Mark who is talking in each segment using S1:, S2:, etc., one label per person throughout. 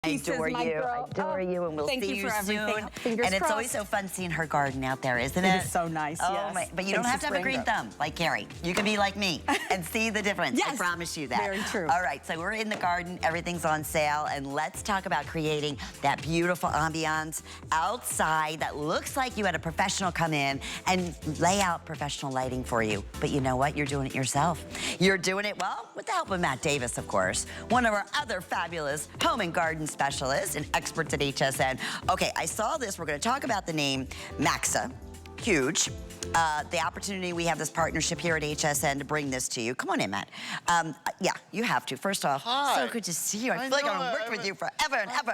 S1: I adore you. I adore you, and we'll see you soon. And it's always so fun seeing her garden out there, isn't it?
S2: It is so nice, yes.
S1: My, but you don't have to have a green thumb like Carrie. You can be like me and see the difference.
S2: Yes,
S1: I promise you that.
S2: very true.
S1: All right, so we're in the garden. Everything's on sale, and let's talk about creating that beautiful ambiance outside that looks like you had a professional come in and lay out professional lighting for you. But you know what? You're doing it yourself. You're doing it, well, with the help of Matt Davis, of course, one of our other fabulous home and garden specialists and experts at HSN. Okay, I saw this. We're going to talk about the name Maxsa. Huge. The opportunity, we have this partnership here at HSN to bring this to you. Come on in, Matt. Yeah, you have to. First off, so good to see you. I feel like I've worked with you forever and ever.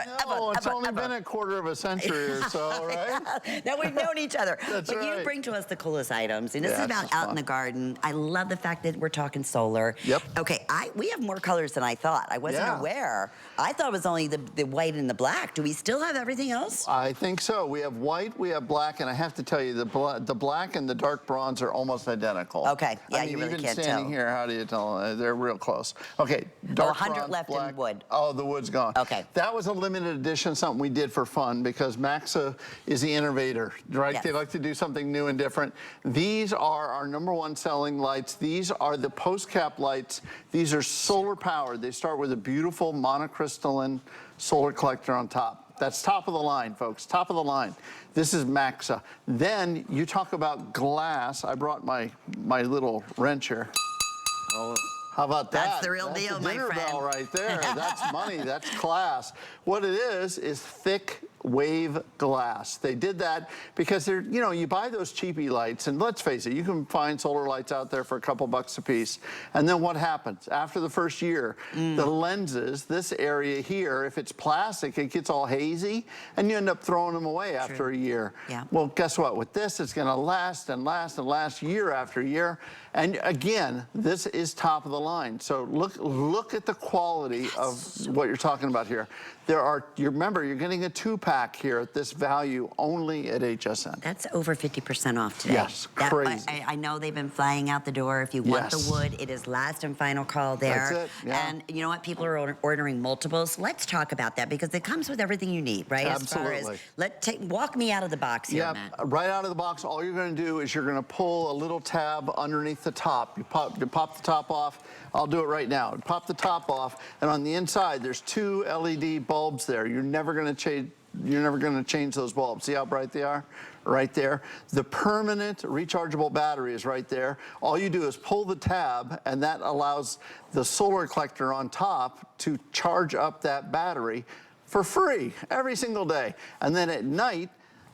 S3: It's only been a quarter of a century or so, right?
S1: Now we've known each other.
S3: That's
S1: but
S3: right.
S1: You bring to us the coolest items, and this is about out in the garden. I love the fact that we're talking solar.
S3: Yep.
S1: Okay, we have more colors than I thought. I wasn't aware. I thought it was only the white and the black. Do we still have everything else?
S3: I think so. We have white, we have black, and I have to tell you, the black and the dark bronze are almost identical.
S1: Okay, yeah,
S3: I mean,
S1: you really can't
S3: even standing here, how do you tell? They're real close. Okay, dark
S1: 100
S3: bronze,
S1: left
S3: black.
S1: in wood.
S3: Oh, the wood's gone.
S1: Okay.
S3: That was a limited edition, something we did for fun, because Maxsa is the innovator, right?
S1: Yes.
S3: They like to do something new and different. These are our #1 selling lights. These are the post-cap lights. These are solar powered. They start with a beautiful monocrystalline solar collector on top. That's top of the line, folks, top of the line. This is Maxsa. Then you talk about glass. I brought my little wrench here. Oh, how about that?
S1: That's the real deal, my friend.
S3: Dinner bell right there. That's money, that's class. What it is thick wave glass. They did that because they're, you know, you buy those cheapy lights, and let's face it, you can find solar lights out there for a couple bucks a piece. And then what happens? After the first year, the lenses, this area here, if it's plastic, it gets all hazy, and you end up throwing them away after a year.
S1: Yeah.
S3: Well, guess what? With this, it's gonna last and last and last year after year. And again, this is top of the line. So look at the quality of what you're talking about here. You remember, you're getting a 2-pack here at this value only at HSN.
S1: That's over 50% off today.
S3: Yes, crazy.
S1: I know they've been flying out the door. If you want the wood, it is last and final call there.
S3: That's it, yeah.
S1: And you know what? People are ordering multiples. Let's talk about that, because it comes with everything you need, right?
S3: Absolutely.
S1: As far as, walk me out of the box here, Matt.
S3: Right out of the box, all you're gonna do is you're gonna pull a little tab underneath the top. You pop the top off. I'll do it right now. Pop the top off, and on the inside, there's 2 LED bulbs there. You're never gonna change those bulbs. See how bright they are? Right there. The permanent rechargeable battery is right there. All you do is pull the tab, and that allows the solar collector on top to charge up that battery for free every single day. And then at night,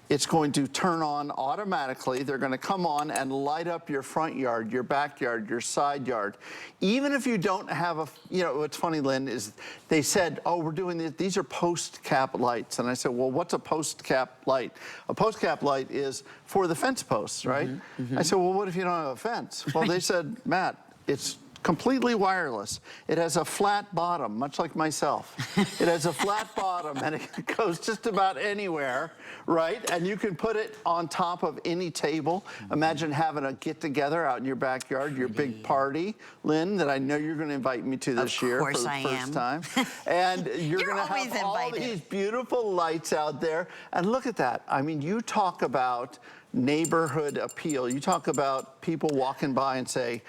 S3: it's going to turn on automatically. They're going to come on and light up your front yard, your backyard, your side yard. Even if you don't have you know, what's funny, Lynn, is they said, oh, we're doing this. These are post-cap lights. And I said, well, what's a post-cap light? A post-cap light is for the fence posts, right? I said, well, what if you don't have a fence? Well, they said, Matt, it's completely wireless. It has a flat bottom, much like myself. It has a flat bottom, and it goes just about anywhere, right? And you can put it on top of any table. Imagine having a get-together out in your backyard, your big party, Lynn, that I know you're going to invite me to this year for the first time. And you're going to have all these beautiful lights out there. And look at that. I mean, you talk about neighborhood appeal. You talk about people walking by and say,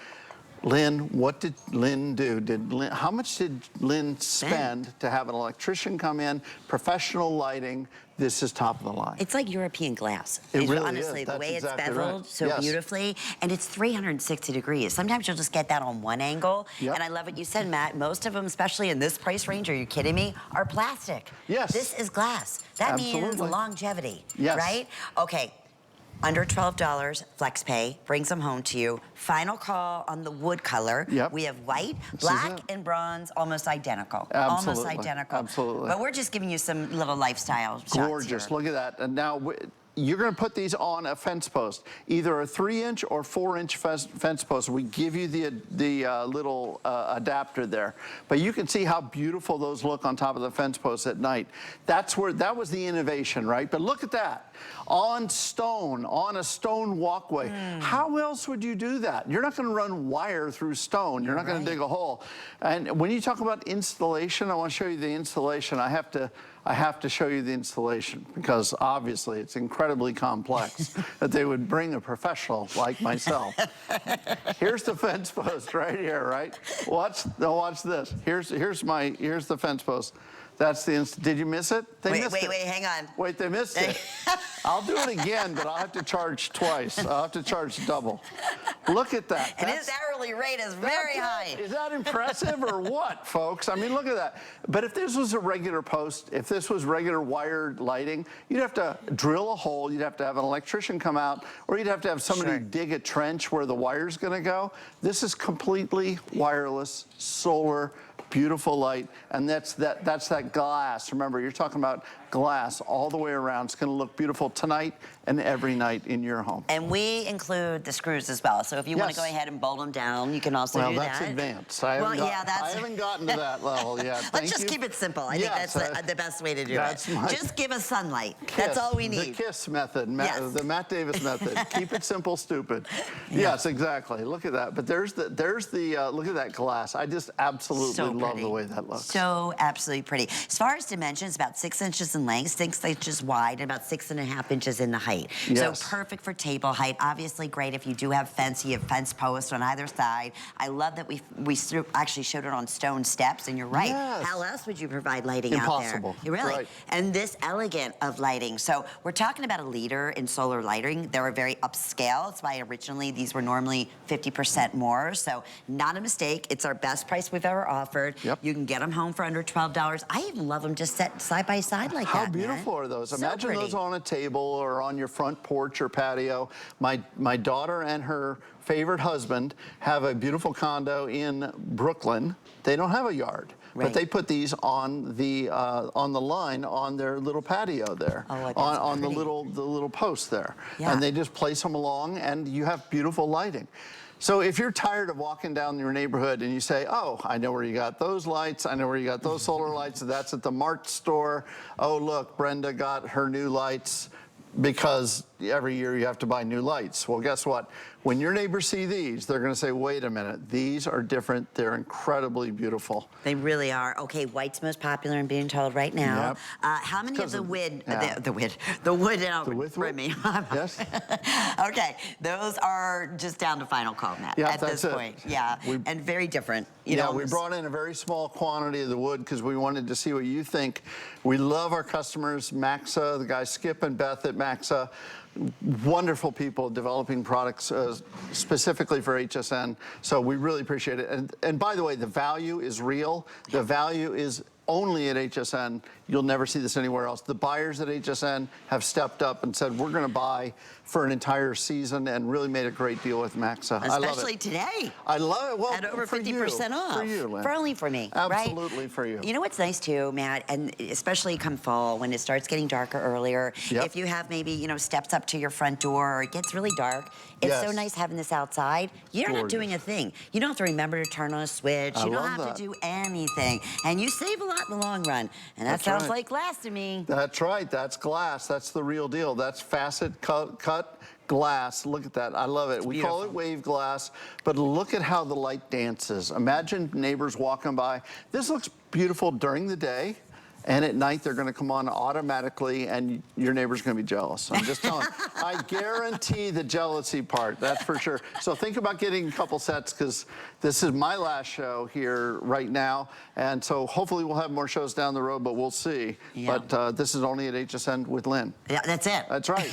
S3: Lynn, what did Lynn do? How much did Lynn spend to have an electrician come in, professional lighting? This is top of the line.
S1: It's like European glass.
S3: It really
S1: honestly,
S3: is.
S1: the way
S3: exactly
S1: it's beveled so beautifully, and it's 360 degrees. Sometimes you'll just get that on one angle, and I love what you said, Matt. Most of them, especially in this price range, are you kidding me, are plastic.
S3: Yes.
S1: This is glass. That means longevity, right? Okay. Under $12, flex pay, brings them home to you. Final call on the wood color. We have white, black, and bronze, almost identical. Almost identical.
S3: Absolutely.
S1: But we're just giving you some little lifestyle shots
S3: Gorgeous,
S1: here.
S3: look at that. And now, you're going to put these on a fence post, either a 3-inch or 4-inch fence post. We give you the little adapter there, but you can see how beautiful those look on top of the fence post at night. That was the innovation, right? But look at that, on stone, on a stone walkway. How else would you do that? You're not going to run wire through stone. You're not going to dig a hole. And when you talk about installation, I want to show you the installation. I have to show you the installation because obviously it's incredibly complex that they would bring a professional like myself. Here's the fence post right here, right? Watch this. Here's the fence post. That's the did you miss it? Wait,
S1: hang on.
S3: Wait, they missed it. I'll do it again, but I'll have to charge twice. I'll have to charge double. Look at that.
S1: And his hourly rate is very high.
S3: Is that impressive or what, folks? I mean, look at that. But if this was a regular post, if this was regular wired lighting, you'd have to drill a hole, you'd have to have an electrician come out, or you'd have to have somebody dig a trench where the wire's gonna go. This is completely wireless, solar, beautiful light, and that's that glass. Remember, you're talking about glass all the way around. It's going to look beautiful tonight and every night in your home.
S1: And we include the screws as well. So if you want to go ahead and bolt them down, you can also do that.
S3: Well, that's advanced. I haven't gotten to that level yet.
S1: Let's just keep it simple. I think that's the best way to do it. Just give us sunlight. That's all we need.
S3: The KISS method, the Matt Davis method. Keep it simple, stupid. Yes, exactly. Look at that. But there's the look at that glass. I just absolutely love the way that looks.
S1: So absolutely pretty. As far as dimensions, about 6 inches in length, 6 inches wide, and about 6.5 inches in the height.
S3: Yes.
S1: So perfect for table height. Obviously great if you do have fence, you have fence posts on either side. I love that we actually showed it on stone steps, and you're right.
S3: Yes.
S1: How else would you provide lighting
S3: Impossible.
S1: out there? Really?
S3: Right.
S1: And this elegant of lighting. So we're talking about a leader in solar lighting. They were very upscale. That's why originally these were normally 50% more. So not a mistake. It's our best price we've ever offered.
S3: Yep.
S1: You can get them home for under $12. I even love them just set side by side like that.
S3: How beautiful are those? Imagine those on a table or on your front porch or patio. My daughter and her favorite husband have a beautiful condo in Brooklyn. They don't have a yard. Right. But they put these on the line on their little patio there, on the little post there, and they just place them along, and you have beautiful lighting. So if you're tired of walking down your neighborhood and you say, oh, I know where you got those lights, I know where you got those solar lights, that's at the Mart store. Oh, look, Brenda got her new lights because every year you have to buy new lights. Well, guess what? When your neighbors see these, they're going to say, wait a minute, these are different. They're incredibly beautiful.
S1: They really are. Okay, white's most popular, I'm being told right now.
S3: Yep.
S1: How many of the wood, the wood
S3: with
S1: me?
S3: Yes.
S1: Okay, those are just down to final call, Matt, at this point. Yeah, and very different. You know,
S3: we brought in a very small quantity of the wood because we wanted to see what you think. We love our customers, Maxsa, the guys Skip and Beth at Maxsa. Wonderful people developing products specifically for HSN, so we really appreciate it. And by the way, the value is real. The value is only at HSN. You'll never see this anywhere else. The buyers at HSN have stepped up and said, we're going to buy for an entire season, and really made a great deal with Maxsa. I love it.
S1: Especially today.
S3: I love it. Well,
S1: at over 50% off.
S3: For you, Lynn.
S1: Only for me,
S3: Absolutely
S1: right?
S3: for you.
S1: You know what's nice too, Matt, and especially come fall when it starts getting darker earlier, if you have maybe, you know, steps up to your front door or it gets really dark, it's so nice having this outside. You're not doing a thing. You don't have to remember to turn on a switch. You don't have to do anything. And you save a lot in the long run. And that sounds like glass to me.
S3: That's right. That's glass. That's the real deal. That's facet cut glass. Look at that. I love it. We call it wave glass, but look at how the light dances. Imagine neighbors walking by. This looks beautiful during the day. And at night, they're going to come on automatically, and your neighbor's going to be jealous. I'm just telling you. I guarantee the jealousy part, that's for sure. So think about getting a couple sets, because this is my last show here right now. And so hopefully we'll have more shows down the road, but we'll see. Yeah. But this is only at HSN with Lynn.
S1: Yeah, that's it.
S3: That's right.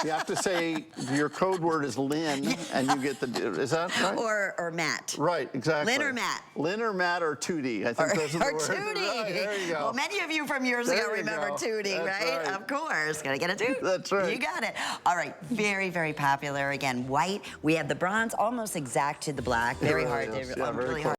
S3: You have to say your code word is Lynn, and you get the, is that right?
S1: Or Matt.
S3: Right, exactly.
S1: Lynn or Matt.
S3: Lynn or Matt or Tootie. I think those are the words.
S1: Or Tootie.
S3: Right, there you go.
S1: Well, many of you from years ago remember Tootie, right? Of course. Gotta get a toot.
S3: That's right.
S1: You got it. All right. Very, very popular. Again, white. We have the bronze almost exact to the black. Very hard to, really hard.